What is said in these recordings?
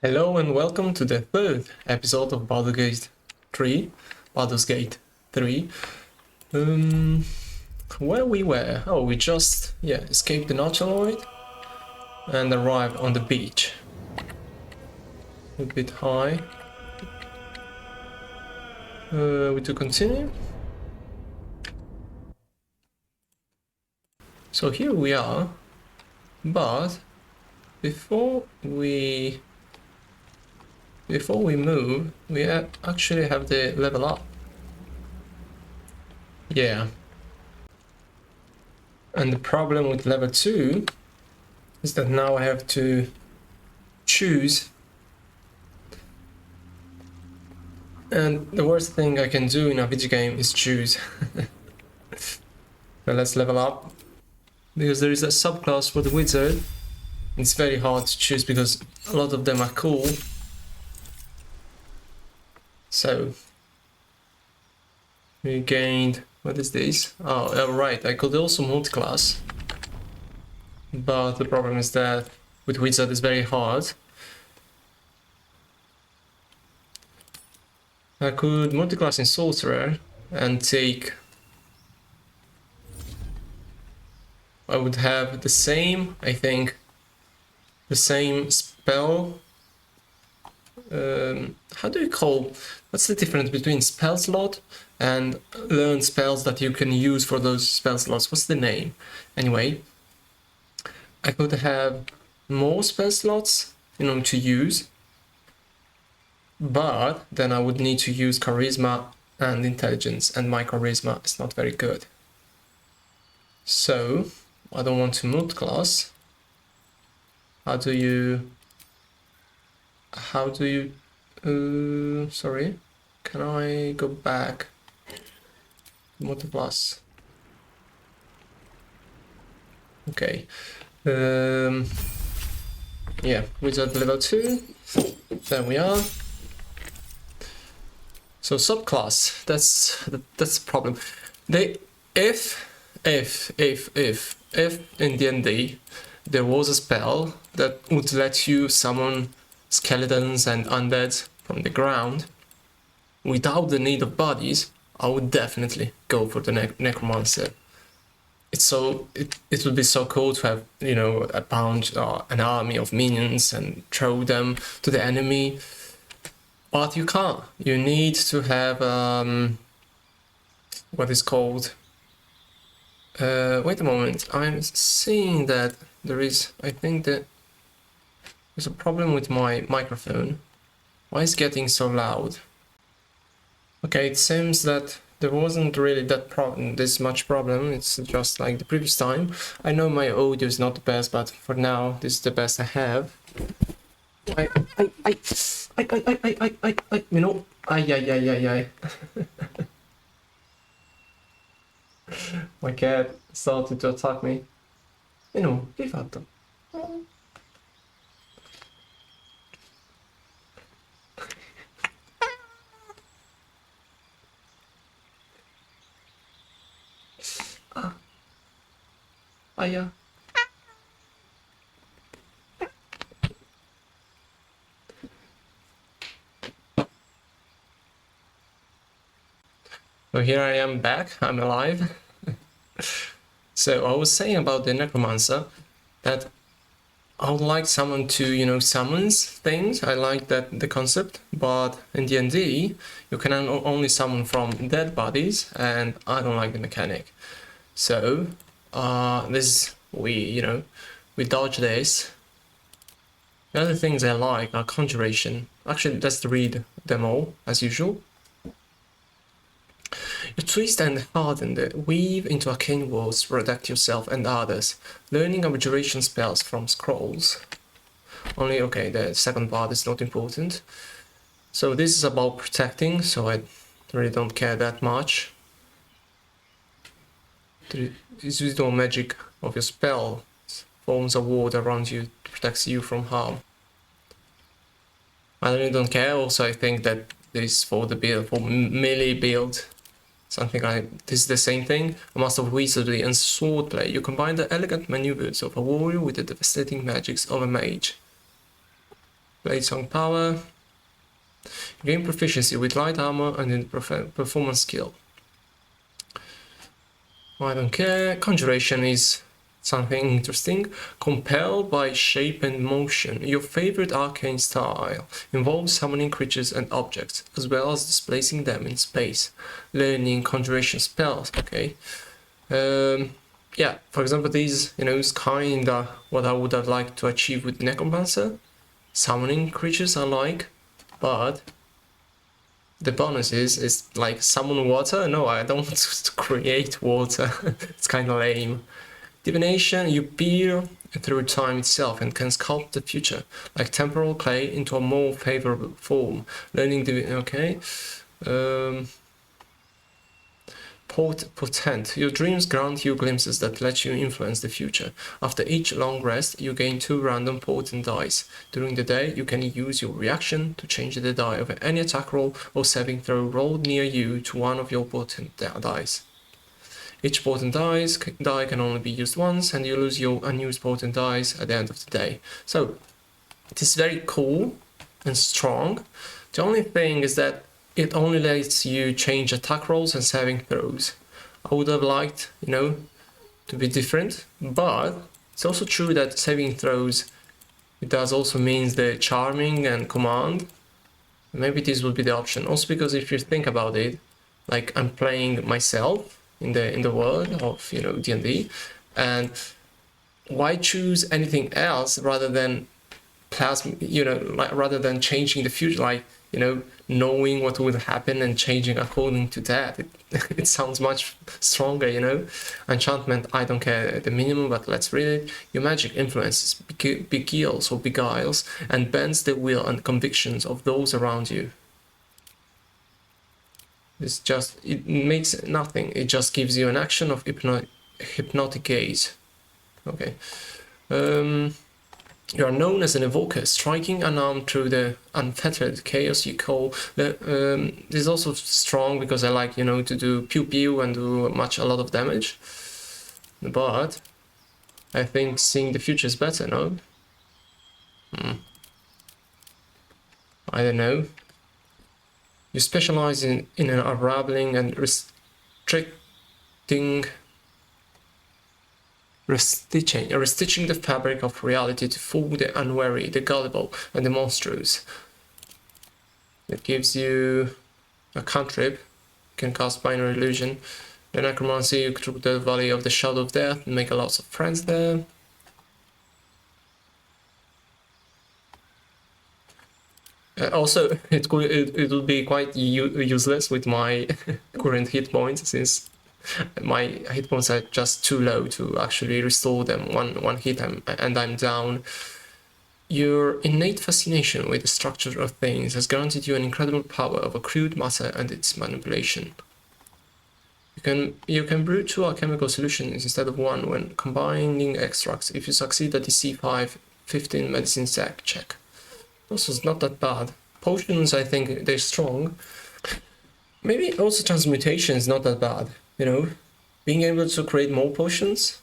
Hello and welcome to the third episode of Baldur's Gate 3. Baldur's Gate 3. Where we were? Oh, we just, escaped the Nautiloid and arrived on the beach. A bit high. We to continue. So here we are, but before we move, we actually have the level up. Yeah. And the problem with level 2 is that now I have to choose. And the worst thing I can do in a video game is choose. So let's level up. Because there is a subclass for the wizard. It's very hard to choose because a lot of them are cool. So we gained, what is this? Oh, right, I could also multiclass, but the problem is that with wizard it's very hard. I could multiclass in sorcerer and take, I would have the same, I think, the same spell. How do you call, what's the difference between spell slot and learn spells that you can use for those spell slots? What's the name? Anyway, I could have more spell slots, to use, but then I would need to use charisma and intelligence, and my charisma is not very good. So I don't want to multiclass. How do you, sorry, can I go back? Multiclass. Okay. Yeah, wizard level 2. There we are. So subclass, that's the problem. If in D&D there was a spell that would let you summon skeletons and undead from the ground without the need of bodies, I would definitely go for the necromancer. It would be so cool to have, a bunch, an army of minions and throw them to the enemy, but you can't. You need to have what is called, wait a moment, I'm seeing that there is, I think that there's a problem with my microphone. Why is it getting so loud? Okay, it seems that there wasn't really this much problem. It's just like the previous time. I know my audio is not the best, but for now this is the best I have. My cat started to attack me. Che hai fatto? Aia. So here I am back, I'm alive. So I was saying about the necromancer that I would like someone to, summons things. I like the concept, but in D&D you can only summon from dead bodies, and I don't like the mechanic. So we dodge this. The other things I like are conjuration. Actually, let's read them all as usual. You twist and harden the weave into arcane worlds to protect yourself and others, learning abjuration spells from scrolls. Only, okay, the second part is not important. So this is about protecting, so I really don't care that much. The residual magic of your spell forms a ward around you, protects you from harm. I really don't care. Also, I think that this for the build, for melee build, something like this is the same thing. A master of wizardry and swordplay. You combine the elegant maneuvers of a warrior with the devastating magics of a mage. Blade Song Power. Gain proficiency with light armor and in performance skill. I don't care. Conjuration is something interesting. Compelled by shape and motion. Your favorite arcane style involves summoning creatures and objects, as well as displacing them in space. Learning conjuration spells. Okay. Yeah, for example, these, is kinda what I would have liked to achieve with Necromancer. Summoning creatures I like, but the bonus is like summon water. No, I don't want to create water. It's kind of lame. Divination, you peer through time itself and can sculpt the future, like temporal clay, into a more favorable form. Learning okay. Potent. Your dreams grant you glimpses that let you influence the future. After each long rest, you gain 2 random potent dice. During the day, you can use your reaction to change the die of any attack roll or saving throw rolled near you to one of your potent dice. Each potent die can only be used once, and you lose your unused potent dice at the end of the day. So, it is very cool and strong. The only thing is that it only lets you change attack rolls and saving throws. I would have liked, to be different, but it's also true that saving throws, it does also means the charming and command. Maybe this would be the option. Also because if you think about it, like I'm playing myself in the world of D&D, and why choose anything else rather than rather than changing the future, knowing what would happen and changing according to that. It sounds much stronger, Enchantment, I don't care the minimum, but let's read it. Your magic influences, beguiles, and bends the will and convictions of those around you. It makes nothing. It just gives you an action of hypnotic gaze. Okay. You are known as an evoker, striking unarmed through the unfettered chaos you call. This is also strong because I like, to do pew pew and do a lot of damage. But I think seeing the future is better, no? I don't know. You specialize in unraveling and restitching the fabric of reality to fool the unwary, the gullible, and the monstrous. It gives you a cantrip. You can cast binary illusion. The necromancy, you through the valley of the shadow of death and make a lot of friends there. Also, it would be quite useless with my current hit points, since my hit points are just too low to actually restore them. One hit and I'm down. Your innate fascination with the structure of things has granted you an incredible power over crude matter and its manipulation. You can brew 2 alchemical solutions instead of 1 when combining extracts if you succeed at the C5 15 medicine check. Also, it's not that bad. Potions, I think they're strong. Maybe also transmutation is not that bad, being able to create more potions.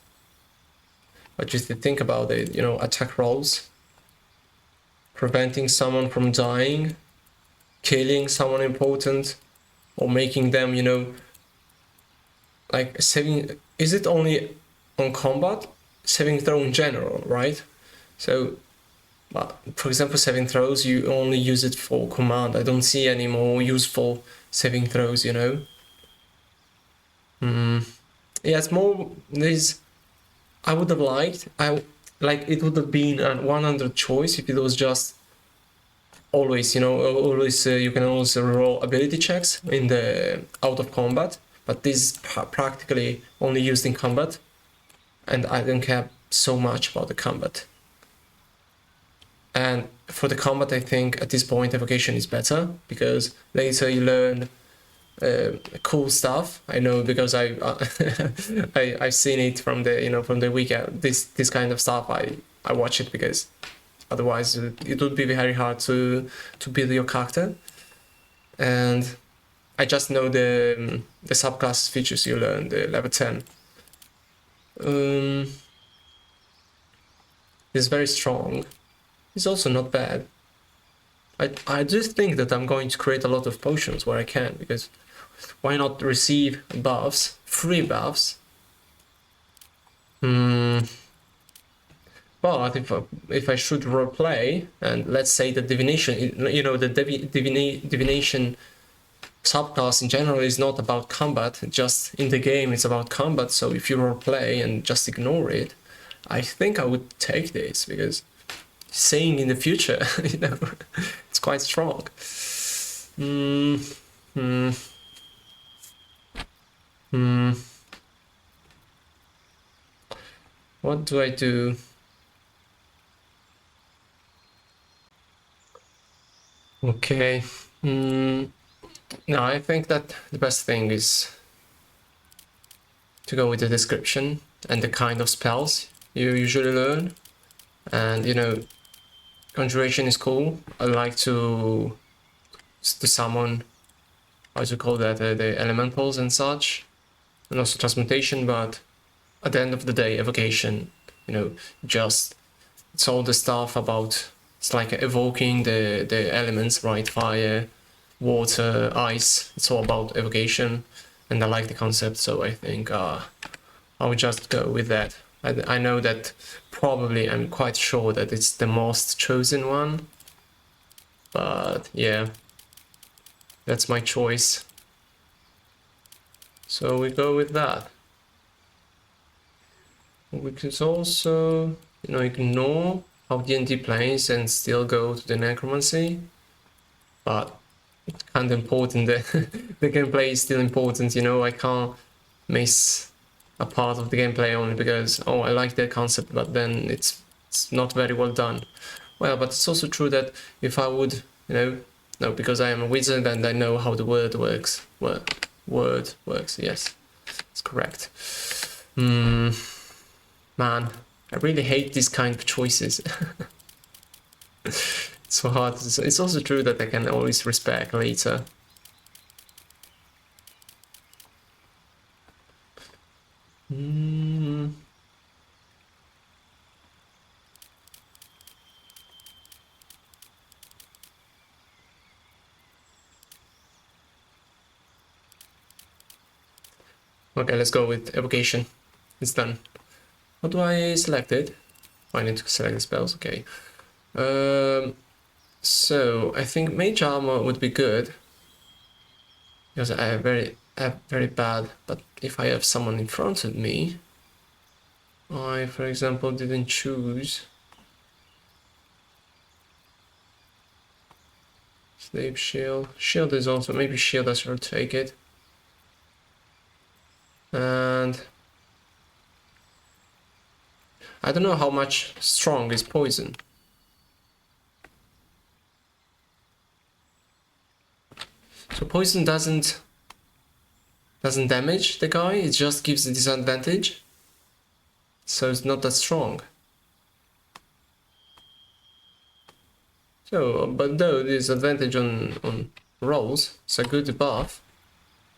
But just to think about it, attack rolls, preventing someone from dying, killing someone important, or making them, like saving. Is it only on combat? Saving throw in general, right? So, for example, saving throws, you only use it for command. I don't see any more useful saving throws, Yeah, it's more this. I would have liked. It would have been a 100 choice if it was just always, you can always roll ability checks in the out of combat, but this is practically only used in combat, and I don't care so much about the combat. And for the combat, I think at this point evocation is better, because later you learn cool stuff. I know because I've seen it from the weekend. This kind of stuff I watch it because otherwise it would be very hard to build your character. And I just know the subclass features you learn, the level 10. It's very strong. It's also not bad. I do think that I'm going to create a lot of potions where I can, because why not receive buffs, free buffs? But if I should roleplay, and let's say the divination, you know, the divination subclass in general is not about combat, just in the game it's about combat, so if you roleplay and just ignore it, I think I would take this, because saying in the future, you know, it's quite strong. What do I do? Okay. No, I think that the best thing is to go with the description and the kind of spells you usually learn. And, you know, conjuration is cool. I like to summon, how do you call that, the elementals and such, and also transmutation, but at the end of the day, evocation, you know, just, it's all the stuff about, it's like evoking the elements, right? Fire, water, ice, it's all about evocation, and I like the concept, so I think I would just go with that. I know that probably, I'm quite sure that it's the most chosen one, but yeah, that's my choice. So we go with that. We could also, you know, ignore how D&D plays and still go to the necromancy, but it's kind of important that the gameplay is still important, you know. I can't miss a part of the gameplay only because, oh, I like the concept, but then it's not very well done. Well, but it's also true that if I would, you know, no, because I am a wizard and I know how the word works. Word works, yes, it's correct. Man, I really hate these kind of choices. It's so hard. It's also true that I can always respec later. Okay, let's go with evocation. It's done. What do I select it? I need to select the spells, okay. So I think mage armor would be good, because I have very bad, but if I have someone in front of me, I, for example, didn't choose Sleep shield. Shield is also, maybe shield I should take it. And I don't know how much strong is poison. So poison doesn't damage the guy, it just gives a disadvantage. So it's not that strong. So, but though there's advantage on rolls, it's a good buff.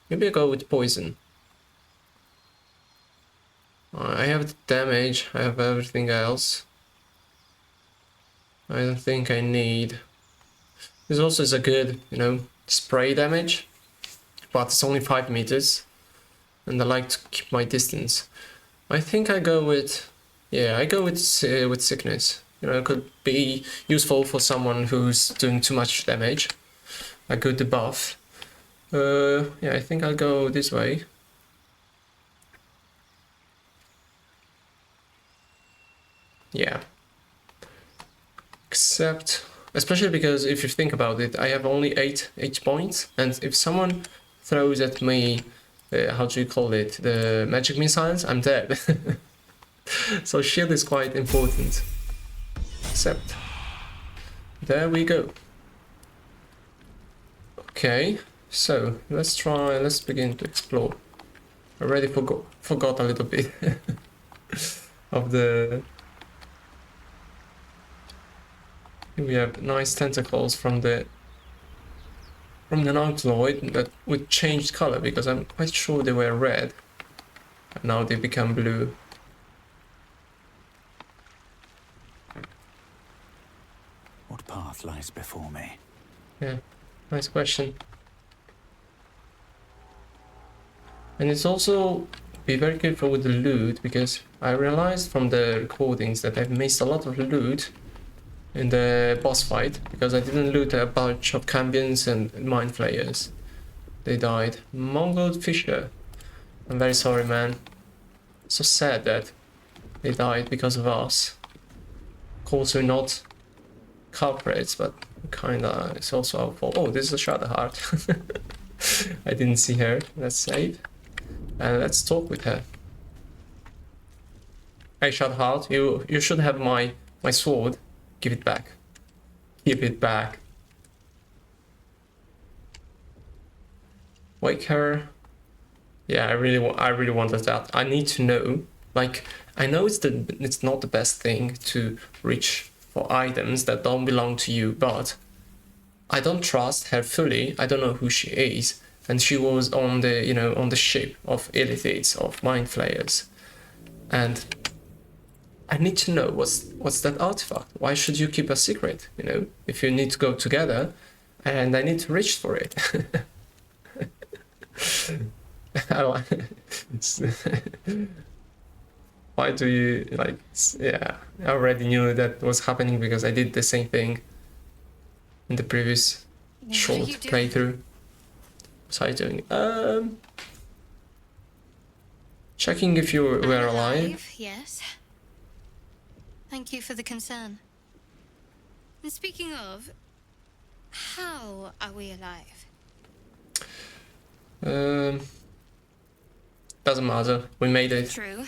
Maybe I go with poison. I have the damage, I have everything else. I don't think I need. This also is a good, you know, spray damage, but it's only 5 meters, and I like to keep my distance. I think I go with, yeah, I go with sickness. You know, it could be useful for someone who's doing too much damage. A good debuff. Yeah, I think I'll go this way. Yeah. Except, especially because if you think about it, I have only 8 points, and if someone throws at me, how do you call it, the magic missiles, I'm dead. So shield is quite important. Except, there we go. Okay, so let's begin to explore. I already forgot a little bit of the. We have nice tentacles from the Nautiloid that would change color, because I'm quite sure they were red and now they become blue. What path lies before me? Yeah, nice question. And it's also be very careful with the loot, because I realized from the recordings that I've missed a lot of loot in the boss fight, because I didn't loot a bunch of cambions and Mindflayers. They died. Mongol Fisher. I'm very sorry, man. So sad that they died because of us. Of course, we're not culprits, but kinda it's also our fault. Oh, this is a Shadow Heart. I didn't see her. Let's save. And let's talk with her. Hey, Shadow Heart, you should have my sword. Give it back. Give it back. Wake her. Yeah, I really wanted that. I need to know. Like, I know it's not the best thing to reach for items that don't belong to you, but I don't trust her fully. I don't know who she is, and she was on the on the ship of Illithids, of Mindflayers, and I need to know what's that artifact. Why should you keep a secret? If you need to go together, and I need to reach for it. Why do you like? Yeah, I already knew that was happening because I did the same thing in the previous short playthrough. What's I doing? Checking if you were alive. Yes. Thank you for the concern. And speaking of, how are we alive? Doesn't matter. We made it. True.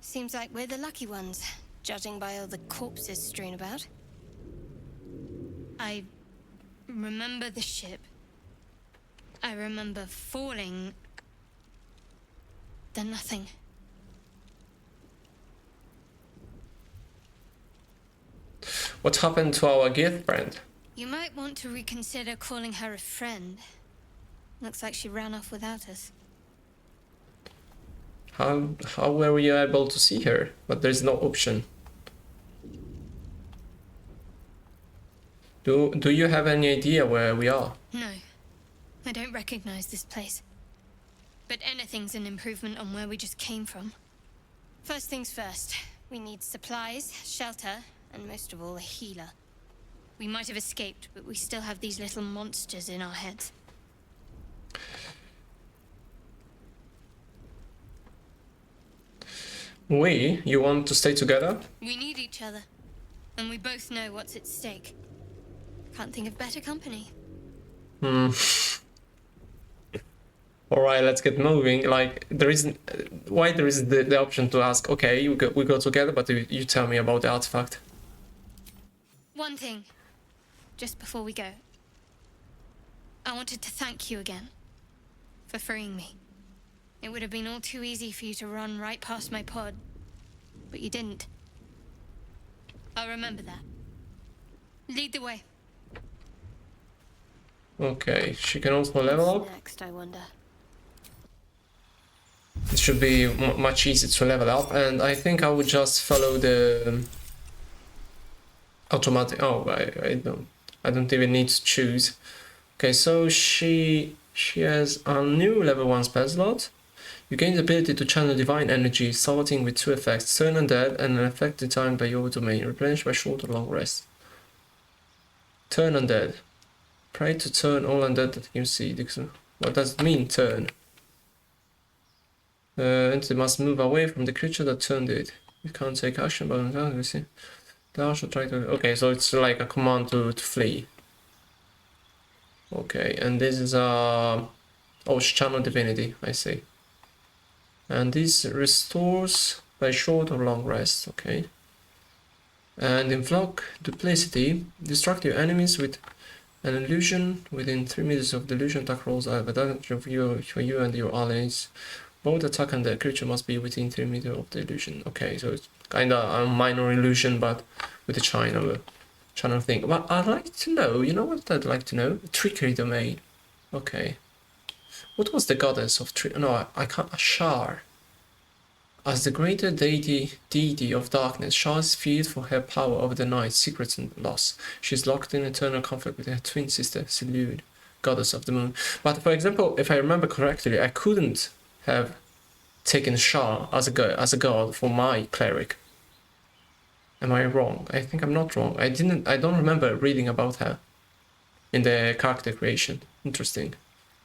Seems like we're the lucky ones, judging by all the corpses strewn about. I remember the ship. I remember falling. Then nothing. What happened to our girlfriend? You might want to reconsider calling her a friend. Looks like she ran off without us. How were we able to see her? But there's no option. Do you have any idea where we are? No, I don't recognize this place. But anything's an improvement on where we just came from. First things first, we need supplies, shelter, and most of all, a healer. We might have escaped, but we still have these little monsters in our heads. You want to stay together? We need each other, and we both know what's at stake. Can't think of better company. Alright, let's get moving. Like, there isn't... Why there isn't the option to ask, okay, we go together, but you tell me about the artifact. One thing, just before we go. I wanted to thank you again for freeing me. It would have been all too easy for you to run right past my pod, but you didn't. I'll remember that. Lead the way. Okay, she can also level up. Next, I wonder. It should be much easier to level up, and I think I would just follow the automatic. Oh, I don't even need to choose. Okay, so she has a new level 1 spell slot. You gain the ability to channel divine energy, starting with 2 effects: turn undead and an effect determined by your domain, replenished by short or long rest. Turn undead. Pray to turn all undead that you see. What does it mean, turn? Entity must move away from the creature that turned it. You can't take action, but you see. Thou shalt try to. Okay, so it's like a command to flee. Okay, and this is a. Oh, channel divinity, I see. And this restores by short or long rest, okay. And in Flock Duplicity, distract your enemies with an illusion within 3 meters of the illusion attack rolls have advantage of you for you and your allies. Both attack and the creature must be within 3 meters of the illusion. Okay, so it's kinda a minor illusion, but with a channel thing. But I'd like to know, you know what I'd like to know? Trickery domain. Okay. What was the goddess of no, I can't. Ashar. As the greater deity of darkness, Shah is feared for her power over the night, secrets and loss. She is locked in eternal conflict with her twin sister, Seleucid, goddess of the moon. But for example, if I remember correctly, I couldn't have taken Shah as a god for my cleric. Am I wrong? I think I'm not wrong. I don't remember reading about her in the character creation. Interesting.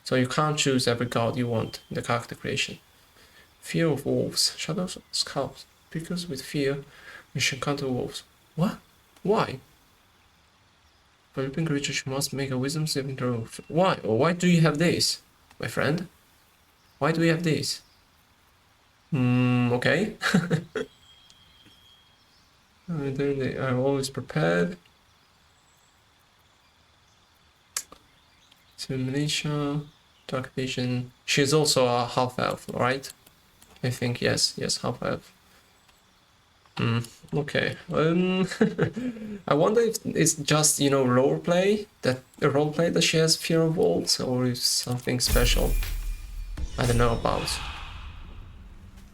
So you can't choose every god you want in the character creation. Fear of wolves. Shadows skulls. Because with fear, we should encounter wolves. What? Why? For leaping creatures, you must make a wisdom saving throw. Why? Or why do you have this, my friend? Why do we have this? Okay. Then they are always prepared. Militia, tactician. She's also a half elf, right? I think yes, half elf. Okay. I wonder if it's just, you know, roleplay that she has fear of wolves, or is something special I don't know about.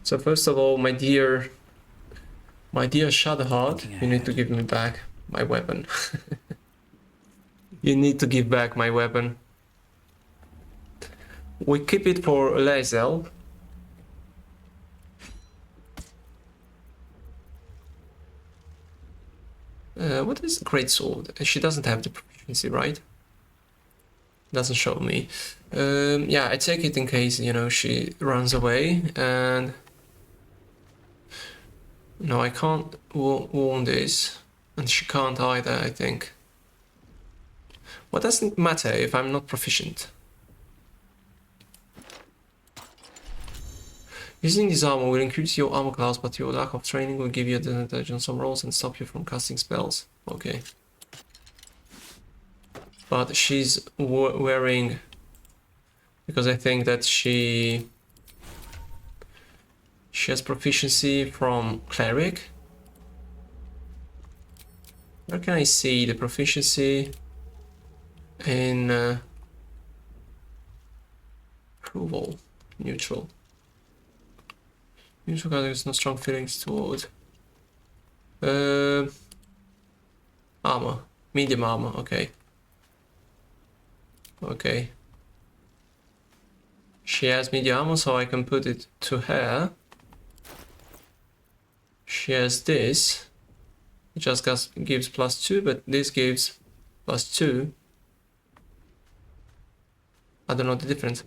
So first of all, my dear Shadowheart, you need to give me back my weapon. You need to give back my weapon. We keep it for Lae'zel. What is greatsword? She doesn't have the proficiency, right? Doesn't show me. Yeah, I take it in case, you know, she runs away, and no, I can't warn this, and she can't either, I think. What doesn't matter if I'm not proficient? Using this armor will increase your armor class, but your lack of training will give you advantage on some rolls and stop you from casting spells. Okay. But she's wearing... because I think that she has proficiency from cleric. Where can I see the proficiency in approval? Neutral. Neutral guy has no strong feelings toward armor. Medium armor, okay. Okay. She has medium armor, so I can put it to her. She has this. It just gives +2, but this gives +2. I don't know the difference.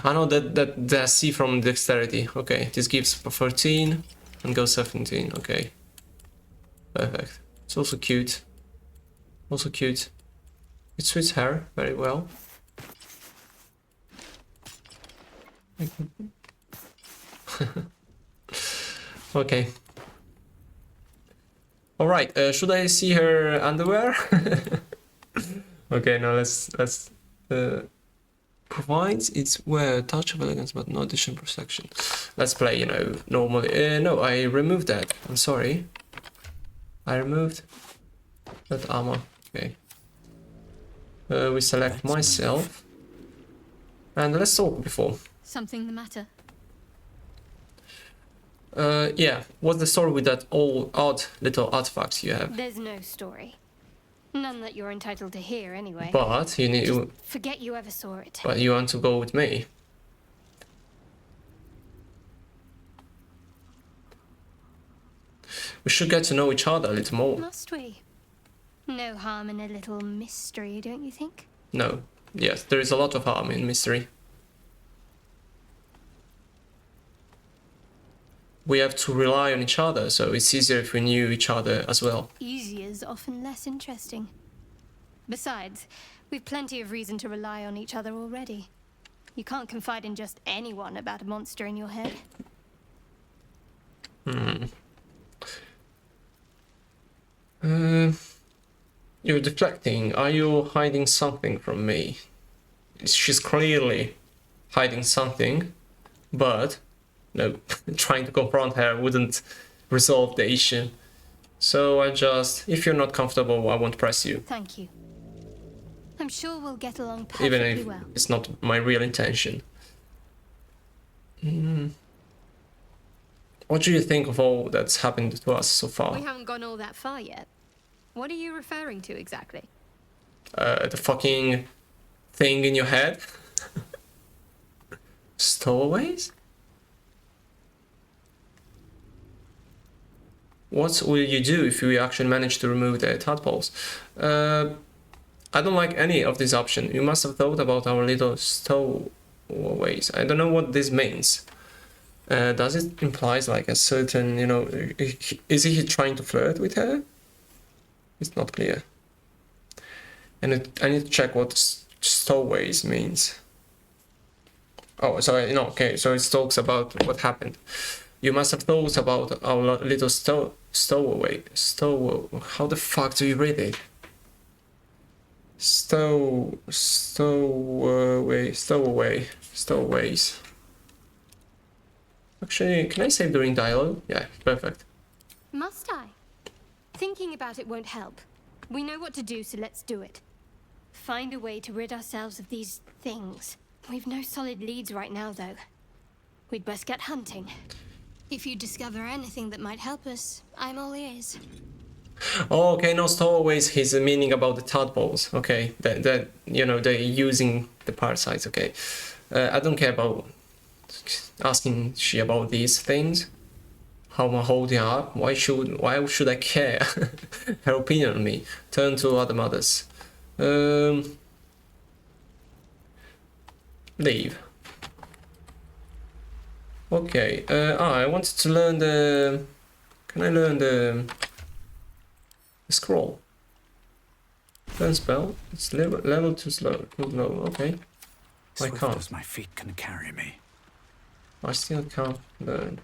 I know that C from dexterity. Okay, this gives 13 and goes 17. Okay, perfect. It's also cute. Also cute. It suits her very well. Okay. All right. Should I see her underwear? Okay. Now let's provides its wear touch of elegance, but no additional protection. Let's play. You know, normally. No, I removed that. I'm sorry. I removed that armor. Okay. We select myself. And let's talk before. Something the matter? Yeah. What's the story with that odd little artifacts you have? There's no story. None that you're entitled to hear, anyway. But you need to... forget you ever saw it. But you want to go with me. We should get to know each other a little more. Must we? No harm in a little mystery, don't you think? No. Yes, there is a lot of harm in mystery. We have to rely on each other, so it's easier if we knew each other as well. Easier's often less interesting. Besides, we've plenty of reason to rely on each other already. You can't confide in just anyone about a monster in your head. You're deflecting. Are you hiding something from me? She's clearly hiding something, but no, trying to confront her wouldn't resolve the issue. So I just, if you're not comfortable, I won't press you. Thank you. I'm sure we'll get along perfectly Even if well. it's not my real intention. What do you think of all that's happened to us so far? We haven't gone all that far yet. What are you referring to exactly? The fucking thing in your head? Stowaways? What will you do if you actually manage to remove the tadpoles? I don't like any of these options. You must have thought about our little stowaways. I don't know what this means. Does it implies like a certain, you know, is he trying to flirt with her? It's not clear. And I need to check what stowaways means. Oh, sorry, no, okay, so it talks about what happened. You must have thought about our little stowaway. How the fuck do you read it? Stowaways. Actually, can I save during dialogue? Yeah, perfect. Must I? Thinking about it won't help. We know what to do, so let's do it. Find a way to rid ourselves of these things. We've no solid leads right now, though. We'd best get hunting. If you discover anything that might help us, I'm all ears. Oh, okay, no, stowaways, he's meaning about the tadpoles. Okay, that you know, they're using the parasites, okay. I don't care about asking she about these things. How they are. Why should I care? Her opinion on me. Turn to other mothers. Leave. Okay. I wanted to learn the. Can I learn the scroll? Learn spell. It's level too slow. Too low. Okay. I can't. As my feet can carry me. I still can't learn.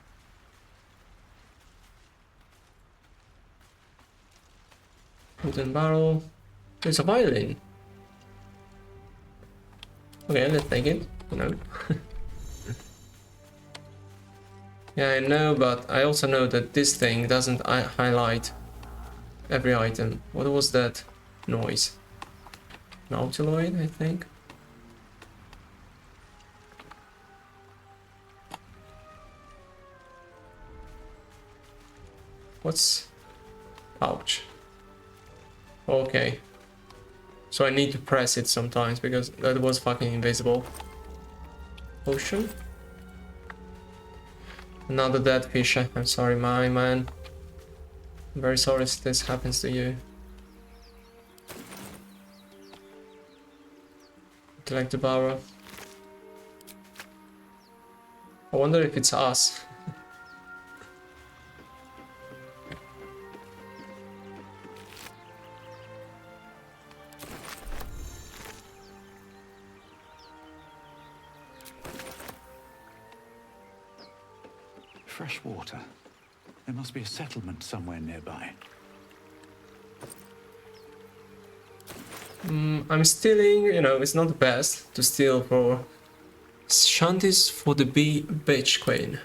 Wooden barrel. There's a violin. Okay, let's take it. You know. Yeah, I know, but I also know that this thing doesn't highlight every item. What was that noise? Nautiloid, I think. What's... Ouch. Okay. So I need to press it sometimes because that was fucking invisible. Potion. Another dead fish. I'm sorry, my man. I'm very sorry if this happens to you. Collect the barrel. I wonder if it's us. Fresh water. There must be a settlement somewhere nearby. I'm stealing, you know, it's not the best to steal for shanties for the beach queen.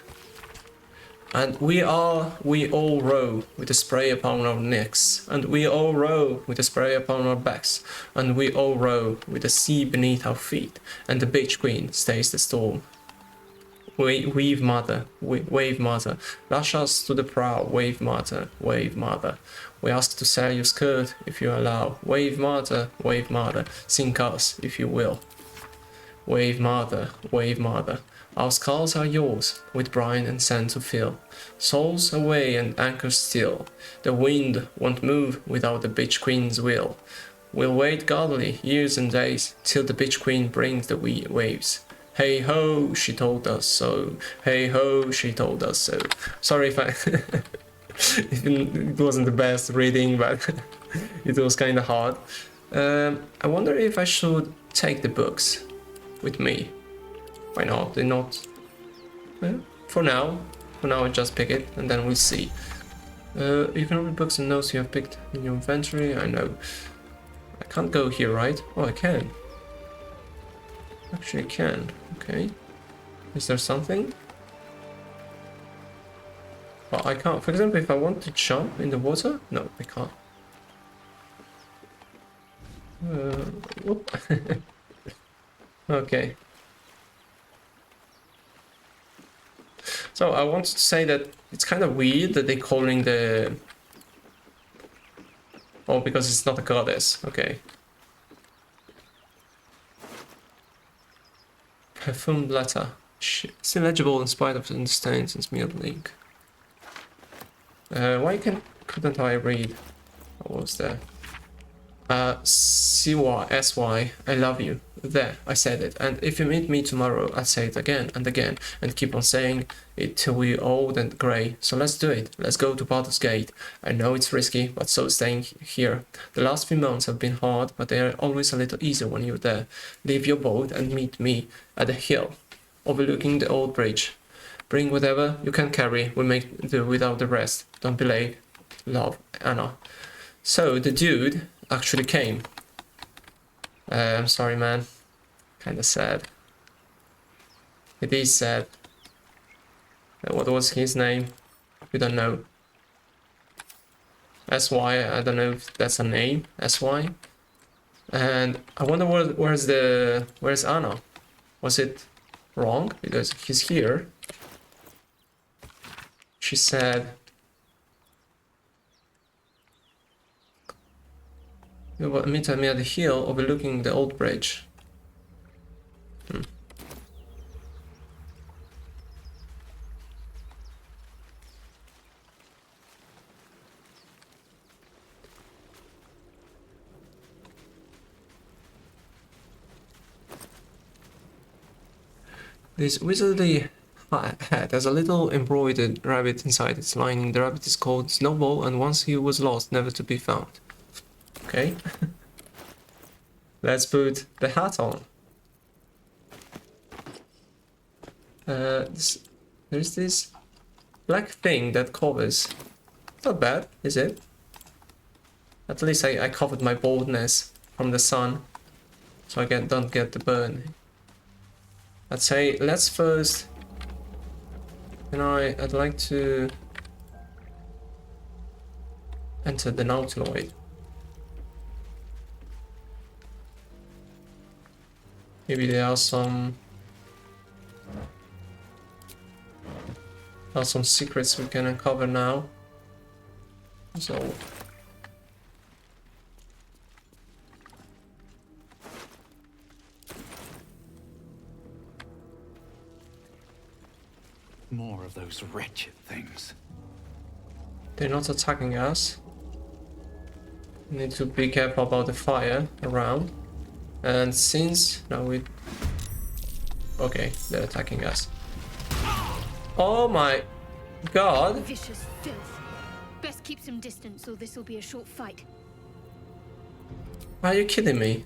And we all row with a spray upon our necks, and we all row with a spray upon our backs, and we all row with the sea beneath our feet, and the beach queen stays the storm. Wave mother, wave mother, lash us to the prow, wave mother, wave mother. We ask to sell your skirt if you allow, wave mother, sink us if you will. Wave mother, our skulls are yours, with brine and sand to fill. Souls away and anchors still, the wind won't move without the bitch queen's will. We'll wait godly years and days, till the bitch queen brings the waves. Hey ho, she told us so. Hey ho, she told us so. Sorry if I... it wasn't the best reading, but it was kind of hard. I wonder if I should take the books with me. Why not? They're not... For now I just pick it and then we'll see. You can read books and notes you have picked in your inventory. I know. I can't go here, right? Oh, I can. Actually, I can. Okay. Is there something? Well, I can't. For example, if I want to jump in the water? No, I can't. Whoop. Okay. So I wanted to say that it's kind of weird that they're calling the... Oh, because it's not a goddess. Okay. Perfumed letter. Shit. It's illegible in spite of the stains and smeared ink. Why couldn't I read? What was there? CY, I love you. There, I said it. And if you meet me tomorrow, I'd say it again and again and keep on saying it till we're old and grey. So let's do it. Let's go to Baldur's Gate. I know it's risky, but so is staying here. The last few months have been hard, but they are always a little easier when you're there. Leave your boat and meet me at the hill overlooking the old bridge. Bring whatever you can carry. We'll make do without the rest. Don't be late. Love, Anna. So the dude actually came. I'm sorry, man. Kinda sad. It is sad. What was his name? We don't know. SY, I don't know if that's a name. SY. And I wonder where's Anna? Was it wrong? Because he's here. She said... Meet me at the hill overlooking the old bridge. This wizardly hat has a little embroidered rabbit inside its lining. The rabbit is called Snowball, and once he was lost, never to be found. Okay. Let's put the hat on. There's this black thing that covers. Not bad, is it? At least I covered my baldness from the sun, so I don't get the burn. I'd say let's first. I'd like to enter the Nautiloid. Maybe there are some secrets we can uncover now. So more of those wretched things. They're not attacking us. We need to be careful about the fire around. And since now we... Okay, they're attacking us. Oh my god! Vicious filth. Best keep some distance, or this will be a short fight. Are you kidding me?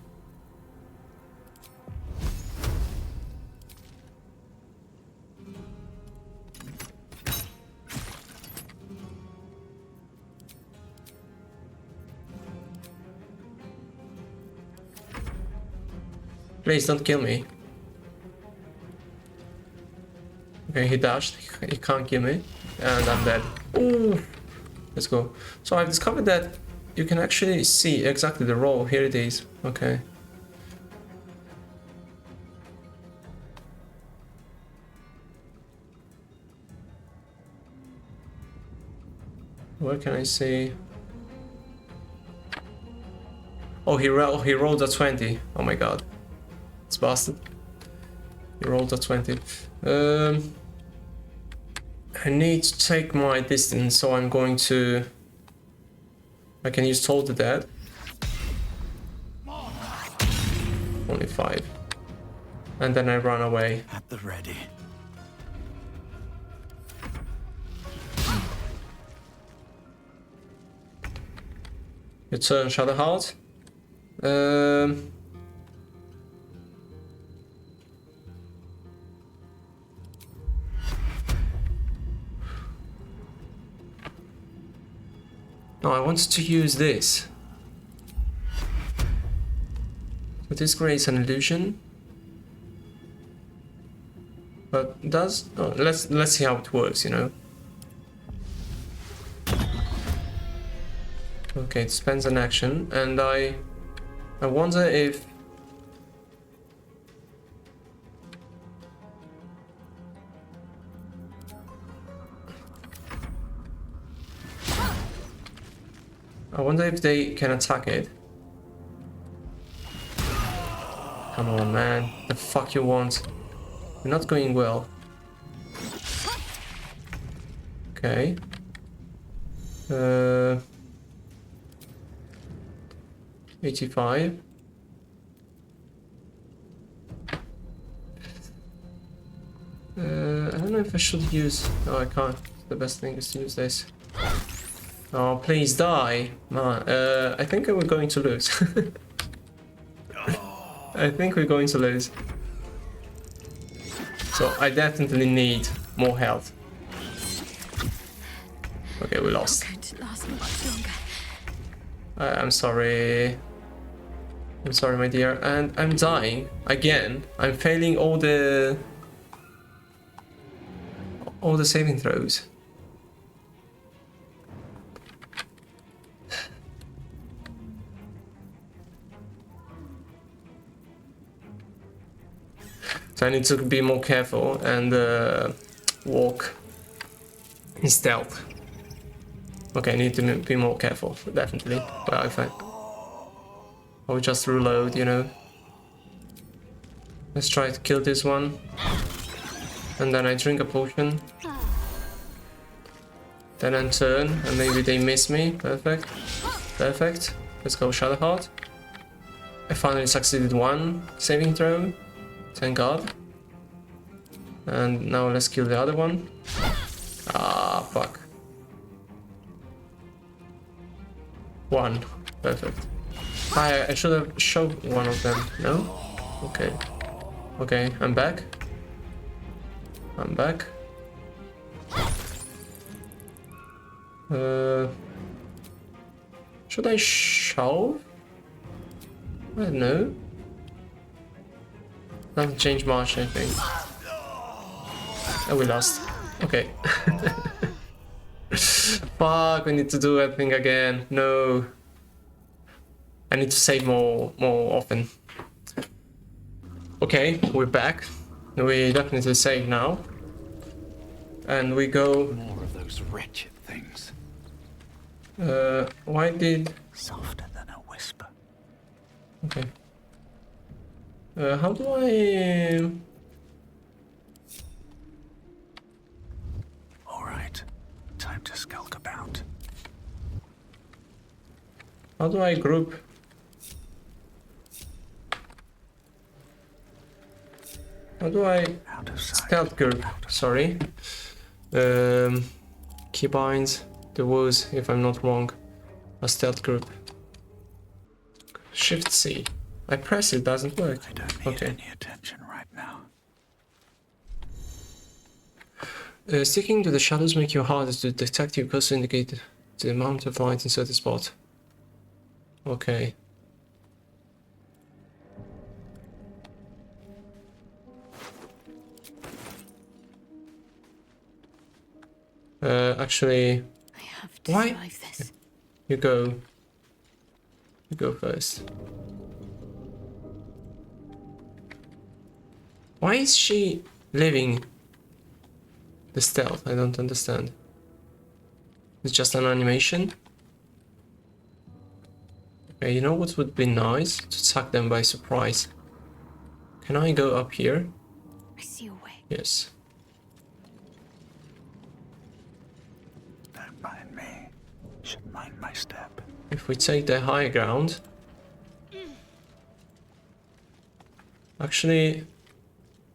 Please don't kill me. Okay, he dashed. He can't kill me. And I'm dead. Ooh. Let's go. So I've discovered that you can actually see exactly the roll. Here it is. Okay. Where can I see? Oh, he rolled a 20. Oh my god. It's busted. He rolled a 20. I need to take my distance, so I'm going to... I can use Toll the Dead. Only 5. And then I run away. At the ready. Your turn, Shadowheart. No, I wanted to use this. So this creates an illusion. But does... Oh, let's see how it works, you know. Okay, it spends an action, and I wonder if... I wonder if they can attack it. Come on, man. The fuck you want? You're not going well. Okay. 85. I don't know if I should use... No, I can't. The best thing is to use this. Oh, please die. Man, I think we're going to lose. I think we're going to lose. So I definitely need more health. Okay, we lost. Not going to last much longer. I'm sorry. I'm sorry, my dear. And I'm dying again. I'm failing all the saving throws. So I need to be more careful and walk in stealth. Okay, I need to be more careful, definitely. Well, if I will just reload, you know. Let's try to kill this one. And then I drink a potion. Then I turn, and maybe they miss me. Perfect. Perfect. Let's go Shadowheart. I finally succeeded one saving throw. Thank God. And now let's kill the other one. Ah, fuck. One. Perfect. I should have showed one of them. No? Okay. Okay, I'm back. I'm back. Should I shove? I don't know. Doesn't change much, I think. Oh, we lost. Okay. Fuck, we need to do that thing again. No. I need to save more often. Okay, we're back. We definitely save now. And we go... More of those wretched things. Why did... Softer than a whisper. Okay. How do I... Alright, time to skulk about. How do I group? How do I... Out of sight. Stealth group, sorry. Keybinds, there was, if I'm not wrong, a stealth group. Shift C. I press it, doesn't work. I don't need Okay. any attention right now. Sticking to the shadows make you harder to detect. You also indicate the amount of light in certain spot. Okay. Actually, I have to Why? survive this. you go. You go first. Why is she leaving the stealth? I don't understand. It's just an animation? Okay, you know what would be nice? To attack them by surprise. Can I go up here? I see a way. Yes. Don't mind me. Should mind my step. If we take the high ground... Actually,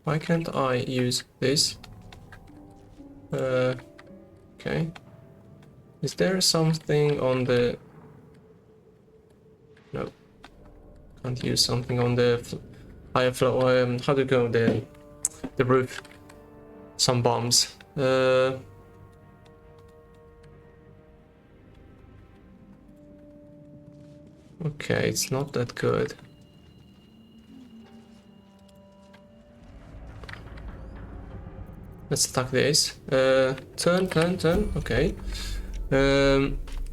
why can't I use this? Okay. Is there something on the... No. Can't use something on the higher floor. How do you go? The roof. Some bombs. Okay, it's not that good. Let's attack this. Turn. Okay.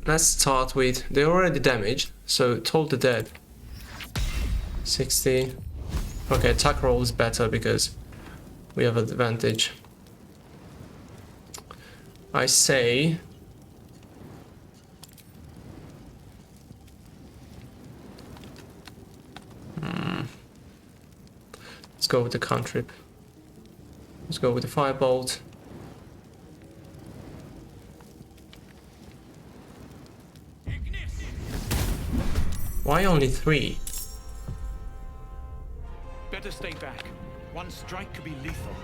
Let's start with... They're already damaged, so Toll the Dead. 60. Okay, attack roll is better because we have advantage. I say... go with the cantrip. Let's go with the firebolt. Why only 3? Better stay back. One strike could be lethal.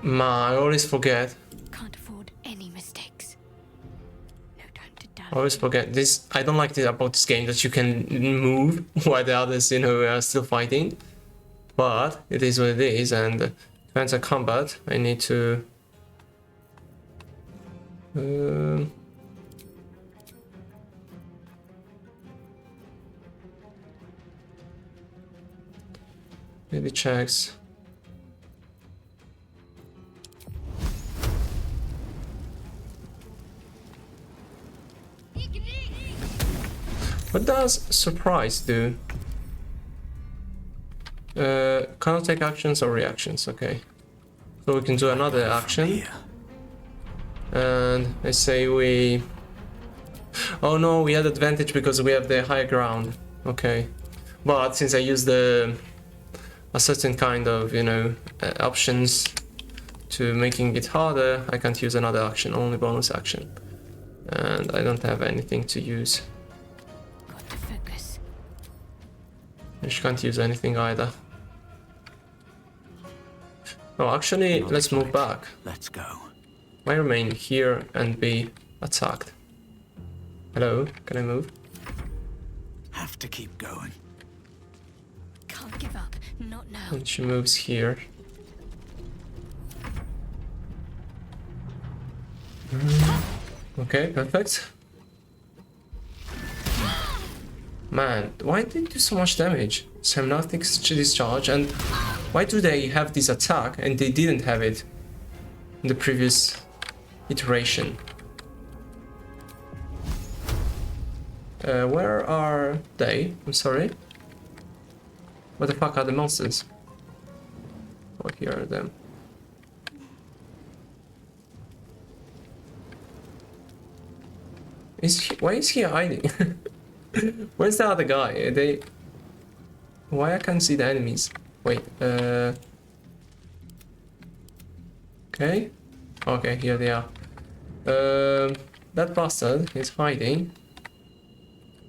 I always forget. Can't afford any mistakes. No time to die. I always forget this. I don't like this about this game, that you can move while the others, you know, are still fighting. But it is what it is, and to enter combat, I need to. Maybe checks. What does surprise do? Cannot take actions or reactions, okay. So we can do another action. And I say we... Oh no, we had advantage because we have the higher ground. Okay. But since I used a certain kind of, you know, options to making it harder, I can't use another action, only bonus action. And I don't have anything to use. Got to focus. And she can't use anything either. Oh, actually, let's move back. Let's go. I remain here and be attacked. Hello, can I move? Have to keep going. Can't give up. Not now. And she moves here. Okay, perfect. Man, why did they do so much damage? Semiotic discharge, and why do they have this attack and they didn't have it in the previous iteration? Where are they? I'm sorry. What the fuck are the monsters? Oh, here are them. Why is he hiding? Where's the other guy? Are they... Why I can't see the enemies? Wait, okay. Okay, here they are. That bastard is hiding.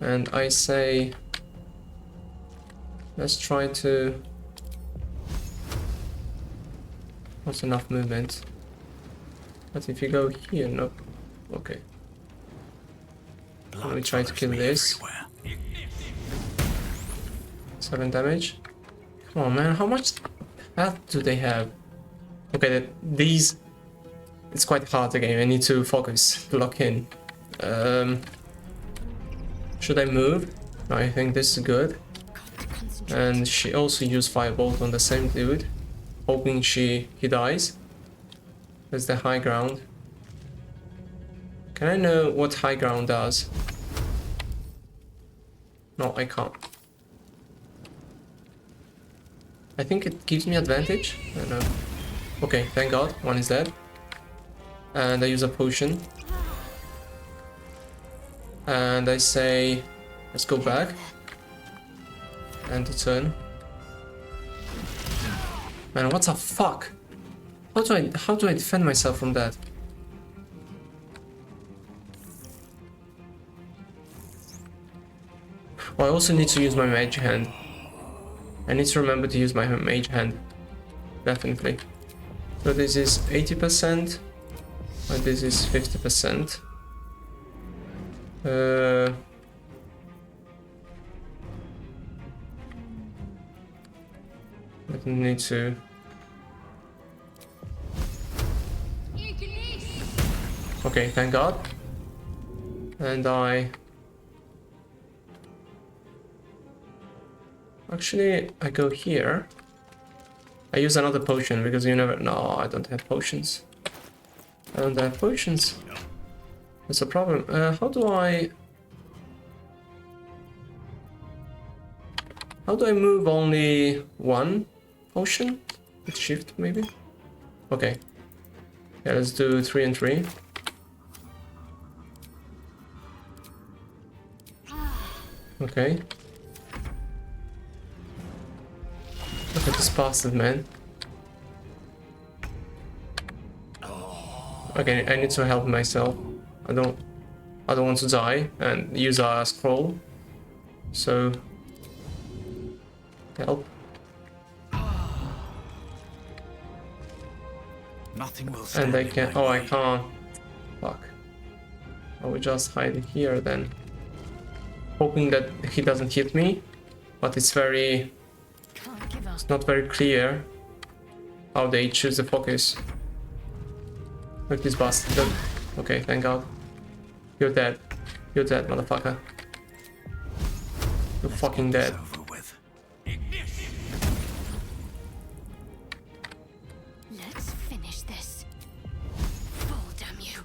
And I say... Let's try to... Not enough movement. But if you go here, no. Okay. Let me try to kill this. 7 damage. Come on, man. How much health do they have? Okay, these... It's quite hard again. I need to focus, to lock in. Should I move? No, I think this is good. And she also used firebolt on the same dude, hoping he dies. That's the high ground. Can I know what high ground does? No, I can't. I think it gives me advantage. I don't know. Okay, thank God, one is dead. And I use a potion. And I say, let's go back. And to turn. Man, what the fuck? How do I defend myself from that? Oh, I also need to use my mage hand. I need to remember to use my mage hand. Definitely. So this is 80%. And this is 50%. I need to... Okay, thank God. And Actually, I go here. I use another potion because you never... No, I don't have potions. I don't have potions. That's a problem. How do I move only one potion? With shift, maybe? Okay. Yeah, let's do 3 and 3. Okay. Look at this bastard, man. Okay, I need to help myself. I don't want to die and use a scroll. So help. Nothing will And I stand can. in my Oh, I way. can't. Fuck. I will just hide it here then. Hoping that he doesn't hit me, but it's very. Can't give up. It's not very clear how they choose the focus. Look, this bastard. Okay, thank God. You're dead. You're dead, motherfucker. You're fucking dead. It's over with. Let's finish this. Fall, damn you.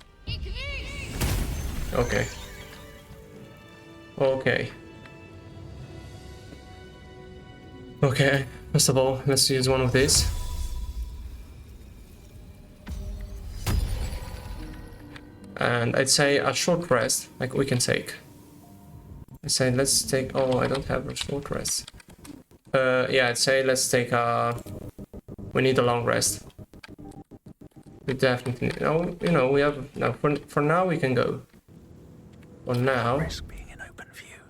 Okay. Okay. Okay, first of all, let's use one of these. And I'd say a short rest, like we can take. I'd say let's take, oh, I don't have a short rest. Yeah, I'd say let's take a, we need a long rest. We definitely need, oh, you know, we have, no, for now we can go. For now, Risk being in open view.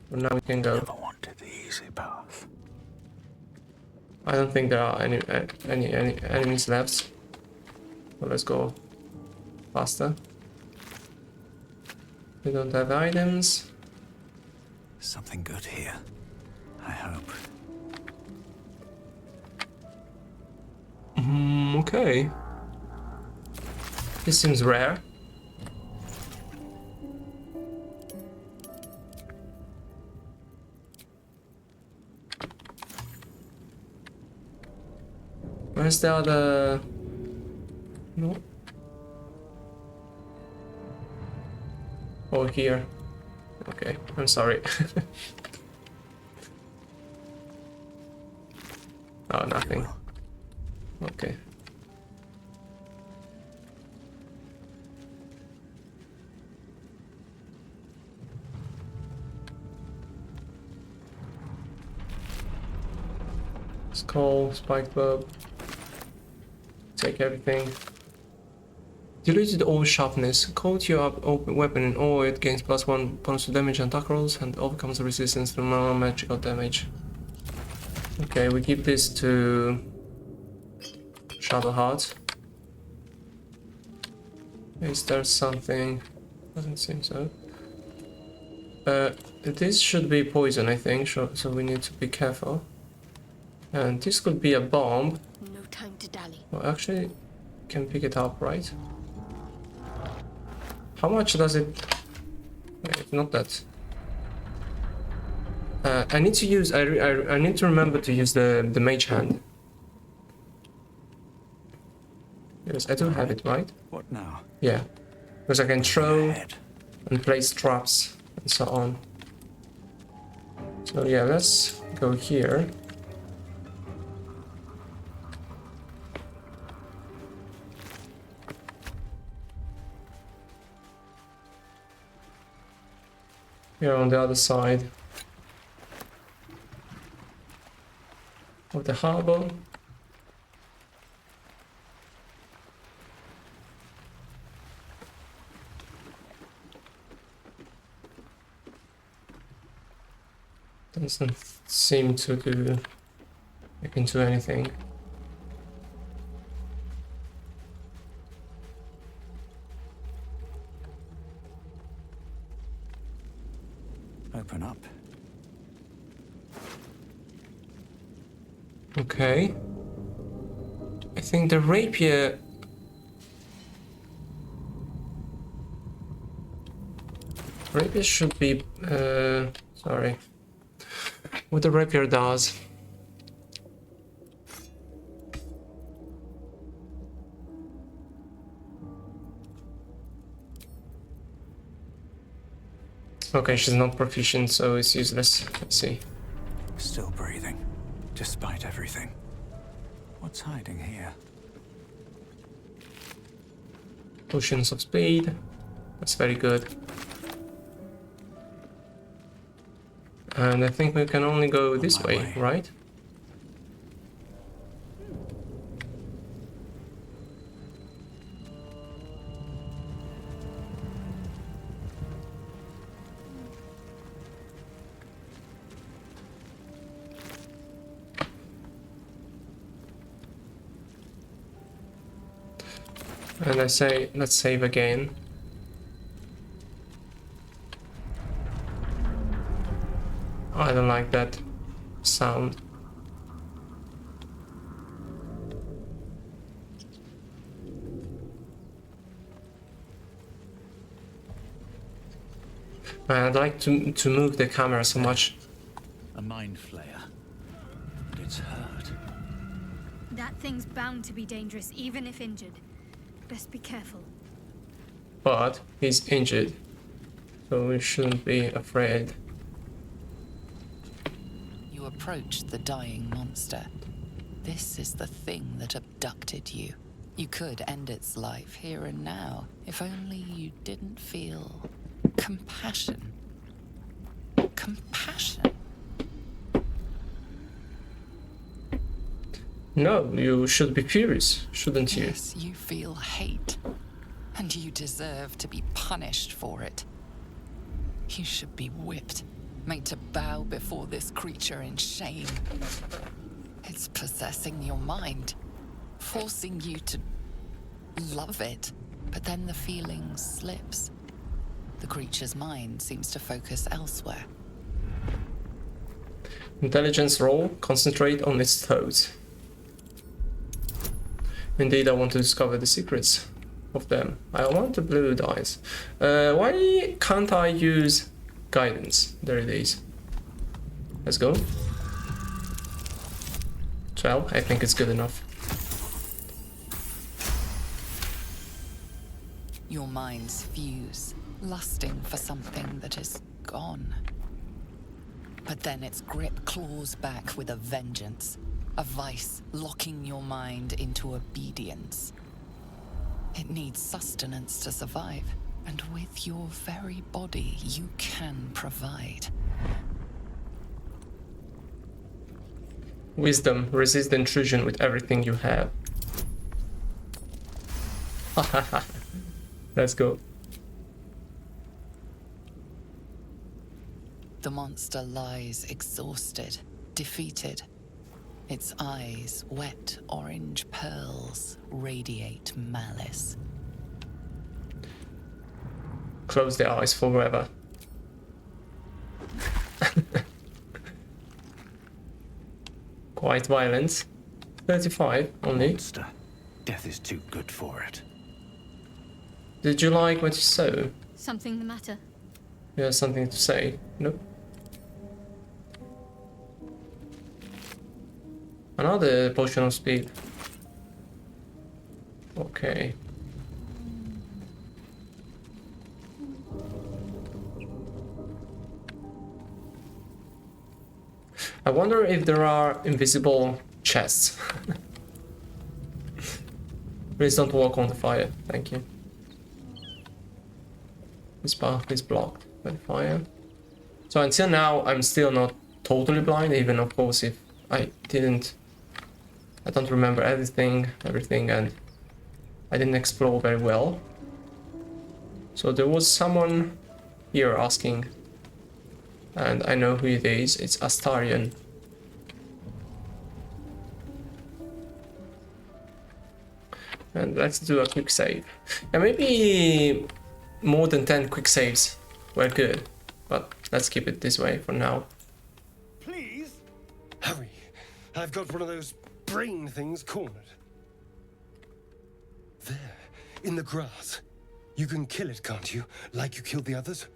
for now we can go. Never wanted the easy path. I don't think there are any enemies left. So let's go faster. We don't have items. Something good here. I hope. Okay. This seems rare. Where's the other? No. Oh, here. Okay, I'm sorry. Oh, nothing. Okay. Skull, spiked bulb. Take everything. Deleted all sharpness. Coat your open weapon in all, it gains +1 bonus to damage and attack rolls and overcomes the resistance to normal magical damage. Okay, we give this to Shadowheart. Is there something? Doesn't seem so. This should be poison, I think, so we need to be careful. And this could be a bomb. No time to dally. Well, actually, can pick it up, right? How much does it? Wait, not that. I need to use. I need to remember to use the mage hand. Yes, I do have it, right? What now? Yeah, because I can throw Ahead. and place traps and so on. So yeah, let's go here. Here on the other side of the harbor. Doesn't seem to do. I can do anything. Open up. Okay. I think the rapier. Rapier should be. Sorry. What the rapier does. Okay, she's not proficient, so it's useless. Let's see. Still breathing, despite everything. What's hiding here? Potions of speed. That's very good. And I think we can only go this way, right? And I say, let's save again. I don't like that sound. I'd like to move the camera so much. A Mindflayer. But it's hurt. That thing's bound to be dangerous, even if injured. Best be careful. But he's injured, so we shouldn't be afraid. You approach the dying monster. This is the thing that abducted you. You could end its life here and now, if only you didn't feel compassion. Compassion? No, you should be furious, shouldn't you? Yes, you feel hate. And you deserve to be punished for it. You should be whipped, made to bow before this creature in shame. It's possessing your mind, forcing you to love it. But then the feeling slips. The creature's mind seems to focus elsewhere. Intelligence roll, concentrate on its thoughts. Indeed, I want to discover the secrets of them. I want the blue dice. Why can't I use guidance? There it is. Let's go. 12, I think it's good enough. Your minds fuse, lusting for something that is gone. But then its grip claws back with a vengeance. A vice locking your mind into obedience. It needs sustenance to survive, and with your very body, you can provide. Wisdom, resist the intrusion with everything you have. Let's go. The monster lies exhausted, defeated. Its eyes, wet orange pearls, radiate malice. Close the eyes forever. Quite violent. 35 only. Monster. Death is too good for it. Did you like what you saw? Something the matter? You have something to say? Nope. Another potion of speed. Okay. I wonder if there are invisible chests. Please don't walk on the fire, thank you. This path is blocked by the fire. So until now, I'm still not totally blind, even of course if I don't remember everything, and I didn't explore very well. So there was someone here asking, and I know who it is. It's Astarion. And let's do a quick save. And maybe more than 10 quick saves were good, but let's keep it this way for now. Please? Hurry. I've got one of those brain things cornered. There, in the grass. You can kill it, can't you? Like you killed the others?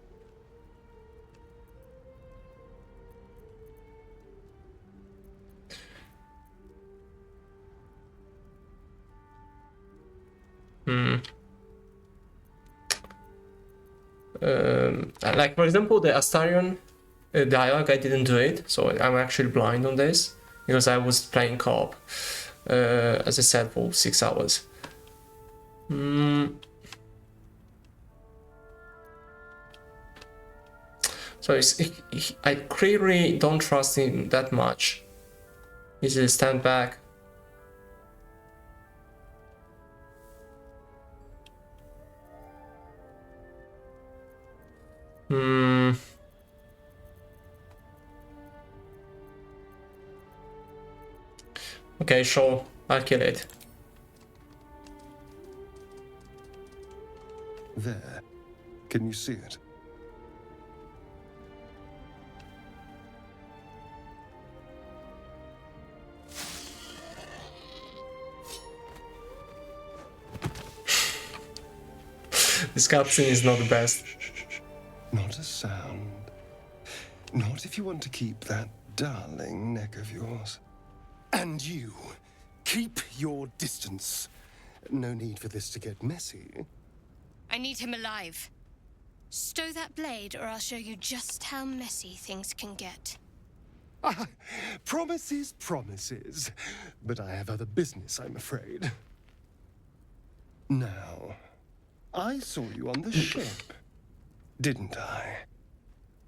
Like for example, the Astarion dialogue, I didn't do it, so I'm actually blind on this because I was playing co-op, as I said, for 6 hours. So I clearly don't trust him that much. He should stand back. Okay, sure, I'll kill it. There. Can you see it? This cutscene is not the best. Not a sound. Not if you want to keep that darling neck of yours. And you, keep your distance. No need for this to get messy. I need him alive. Stow that blade, or I'll show you just how messy things can get. Promises, promises. But I have other business, I'm afraid. Now, I saw you on the ship, didn't I?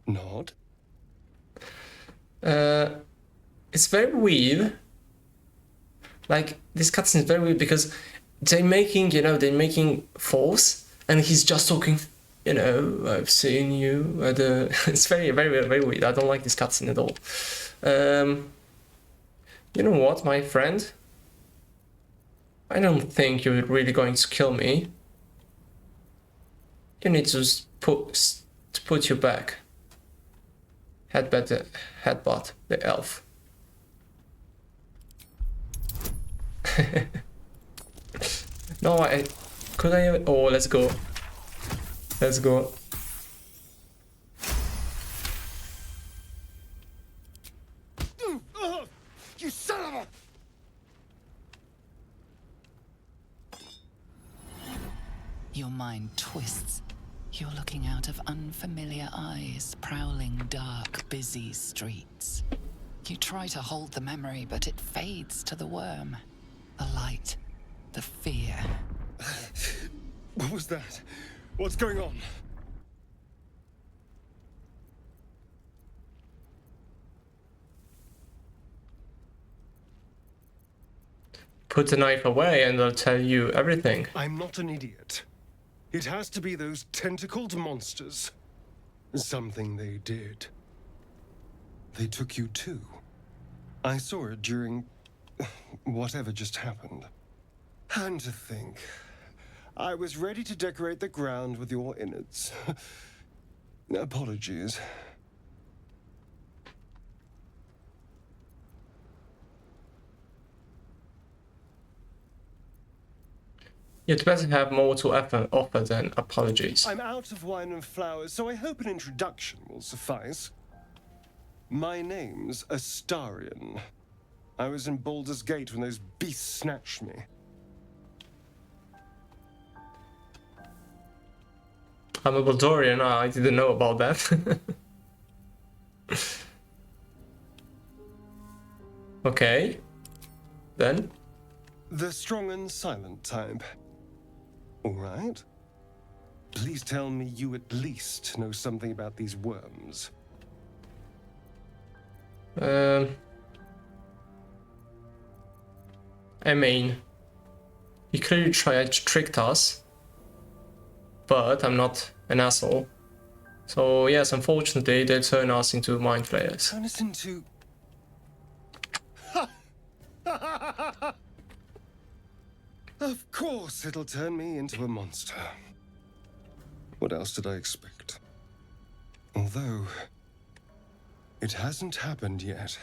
Nod? It's very weird. Like, this cutscene is very weird because they're making, they're making force, and he's just talking, I've seen you at the... It's very, very, very weird. I don't like this cutscene at all. You know what, my friend? I don't think you're really going to kill me. You need to put you back. Headbutt the elf. No, could I? Oh, let's go. Let's go. You son of a... Your mind twists. You're looking out of unfamiliar eyes, prowling dark, busy streets. You try to hold the memory, but it fades to the worm. The light, the fear. What was that? What's going on? Put the knife away and I'll tell you everything. I'm not an idiot. It has to be those tentacled monsters. Something they did. They took you too. I saw it during whatever just happened. And to think, I was ready to decorate the ground with your innards. Apologies. You'd better have more to offer than apologies. I'm out of wine and flowers, so I hope an introduction will suffice. My name's Astarion. I was in Baldur's Gate when those beasts snatched me. I'm a Baldurian. I didn't know about that. Okay. Then? The strong and silent type. All right. Please tell me you at least know something about these worms. I mean, he clearly tried to trick us, but I'm not an asshole. So yes, unfortunately, they turn us into Mindflayers. Turn us into... Of course it'll turn me into a monster. What else did I expect? Although, it hasn't happened yet.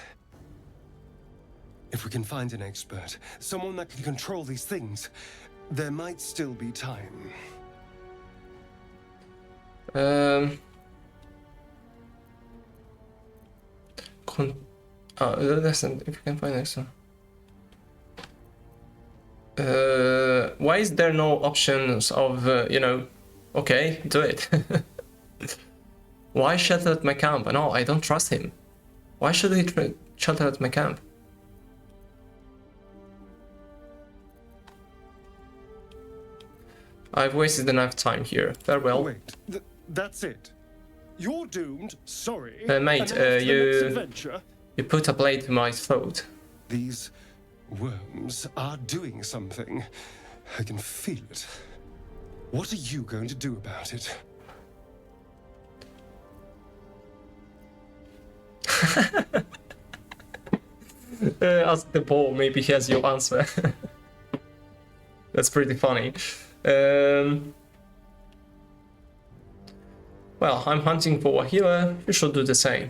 If we can find an expert, someone that can control these things, there might still be time. Listen, if you can find next one. Why is there no options of, okay, do it. Why shelter at my camp? No, I don't trust him. Why should he shelter at my camp? I've wasted enough time here. Farewell. Wait, that's it? You're doomed, sorry. Mate, you put a blade to my throat. These worms are doing something. I can feel it. What are you going to do about it? Ask the ball, maybe he has your answer. That's pretty funny. Well, I'm hunting for a healer. You should do the same.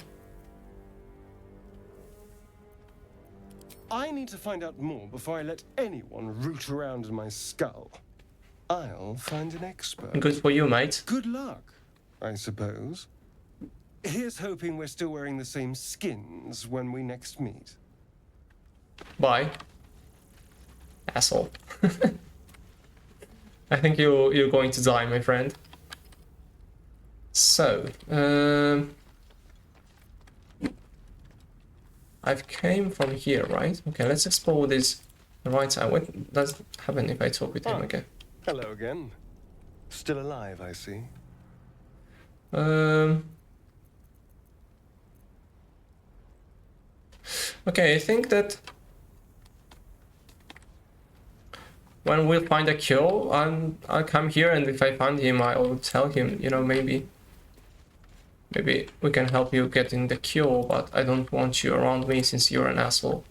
I need to find out more before I let anyone root around in my skull. I'll find an expert. Good for you, mate. Good luck, I suppose. Here's hoping we're still wearing the same skins when we next meet. Bye. Asshole. I think you're going to die, my friend. So, I've came from here, right? Okay, let's explore this the right side. What does happen if I talk with him again? Hello again. Still alive, I see. Okay, I think that when we'll find a cure, I'll come here, and if I find him, I'll tell him, you know, maybe we can help you getting the cure, but I don't want you around me since you're an asshole.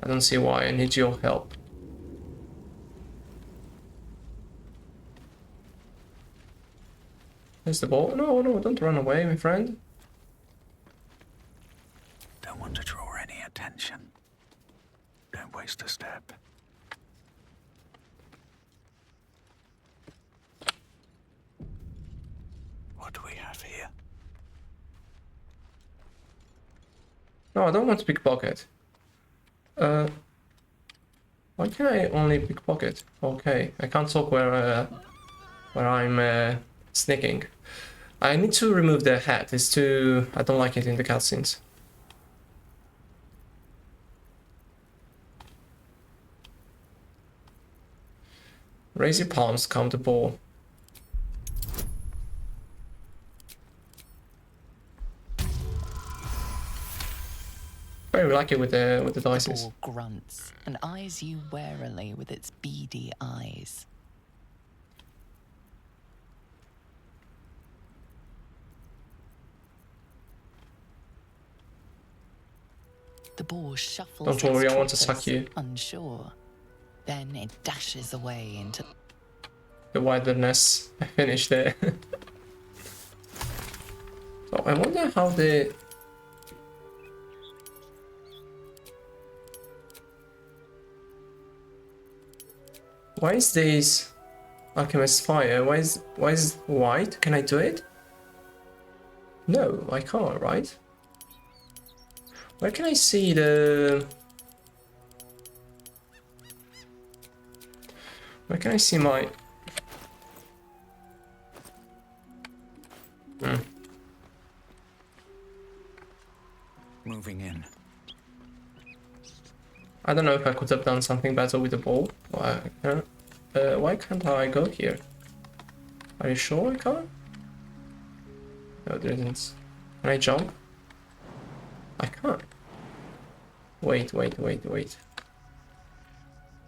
I don't see why. I need your help. There's the ball. No, no, don't run away, my friend. Don't want to draw any attention. Don't waste a step. What do we have here? No, I don't want to pickpocket. Why can I only pickpocket? Okay, I can't talk where I'm sneaking. I need to remove the hat. It's too... I don't like it in the cutscenes. Raise your palms, count the ball. Very lucky with the dices. The ball grunts and eyes you warily with its beady eyes. The ball shuffles. Don't worry, its I want to trotters, suck you. unsure. Then it dashes away into The wilderness. I finished there. So I wonder how the... Why is this Alchemist's Fire? Why is white? Can I do it? No, I can't, right? Where can I see the... Where can I see my... Moving in. I don't know if I could have done something better with the ball. Why can't I go here? Are you sure I can't? No, there isn't. Can I jump? I can't. Wait.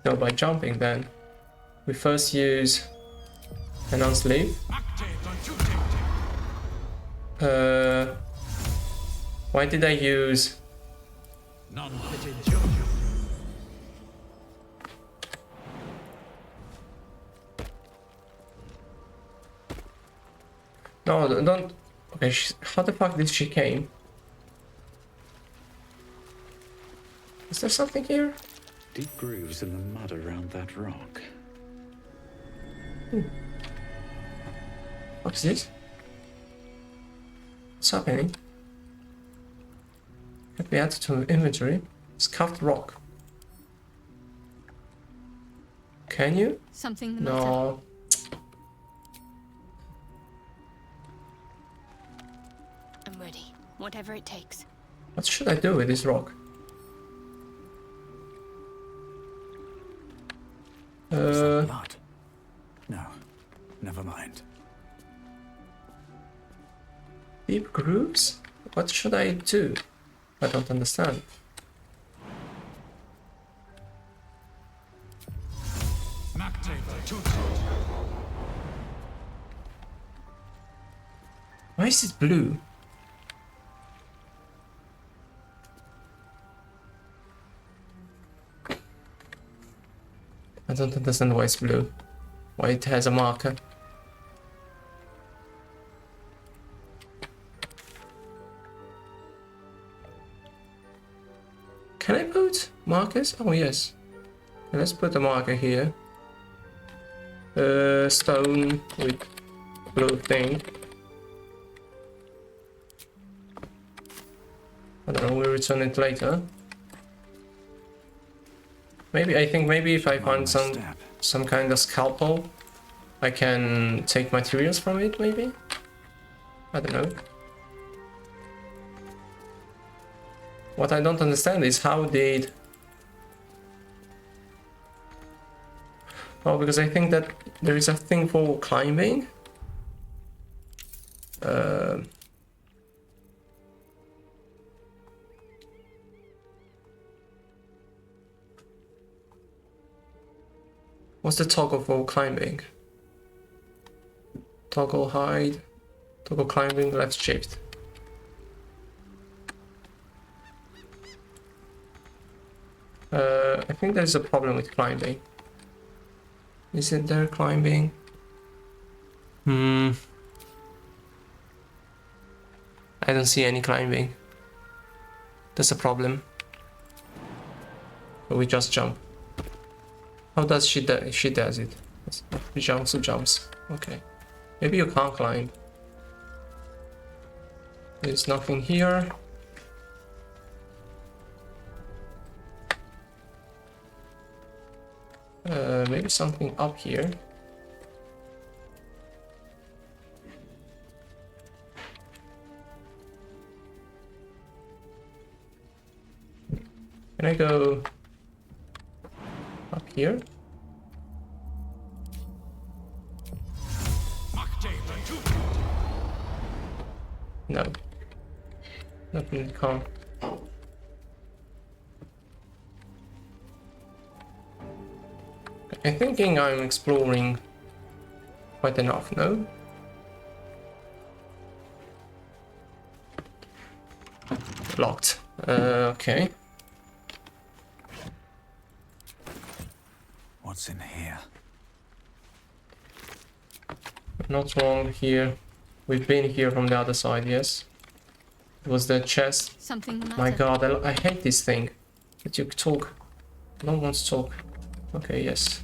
No, by jumping then. We first use enhanced leap. Why did I use... No, don't... Okay, how the fuck did she came? Is there something here? Deep grooves in the mud around that rock. What's this? What's happening? Can be added to inventory. Scuffed rock. Can you? Something the matter? No. I'm ready. Whatever it takes. What should I do with this rock? Is that blood? No, never mind. Deep grooves? What should I do? I don't understand. Why is it blue? I don't understand why it's blue. Why it has a marker. Can I put markers? Oh yes. Let's put a marker here. Stone with blue thing. I don't know, we'll return it later. Maybe, I think maybe if I find some kind of scalpel, I can take materials from it, maybe? I don't know. What I don't understand is how did... Oh, because I think that there is a thing for climbing. What's the toggle for climbing? Toggle hide, toggle climbing, left shift. I think there's a problem with climbing. Is it there climbing? I don't see any climbing. That's a problem. We just jump. How does she do? She does it. She jumps. Okay. Maybe you can't climb. There's nothing here. Maybe something up here. Can I go up here? No. Nothing come. I'm thinking I'm exploring quite enough, no? Locked. Okay. What's in here? Not wrong here. We've been here from the other side, yes. It was the chest. Something the matter? My god, I hate this thing. That you talk. No one wants to talk. Okay, yes.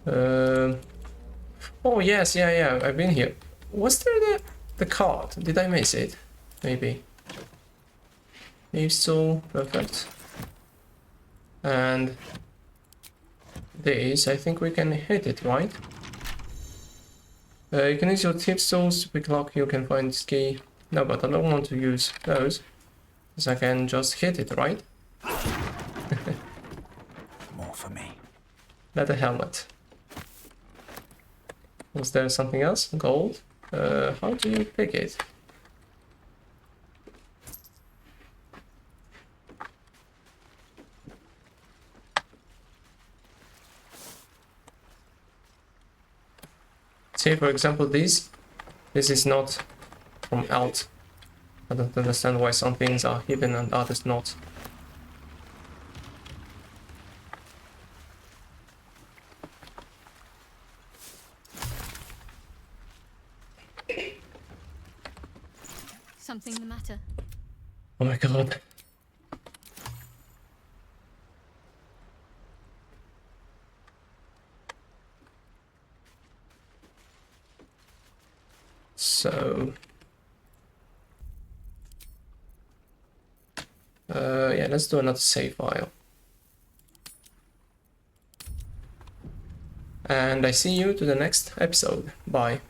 Oh yes, yeah, I've been here. Was there the card? Did I miss it? Maybe. If so, perfect. And this, I think we can hit it, right? You can use your tips tools to pick lock. You can find this key. No, but I don't want to use those, because I can just hit it, right? More for me. Leather helmet. Was there something else? Gold? How do you pick it? Say for example this is not from alt. I don't understand why some things are hidden and others not. Something the matter? Oh my god. So yeah, let's do another save file. And I see you to the next episode. Bye.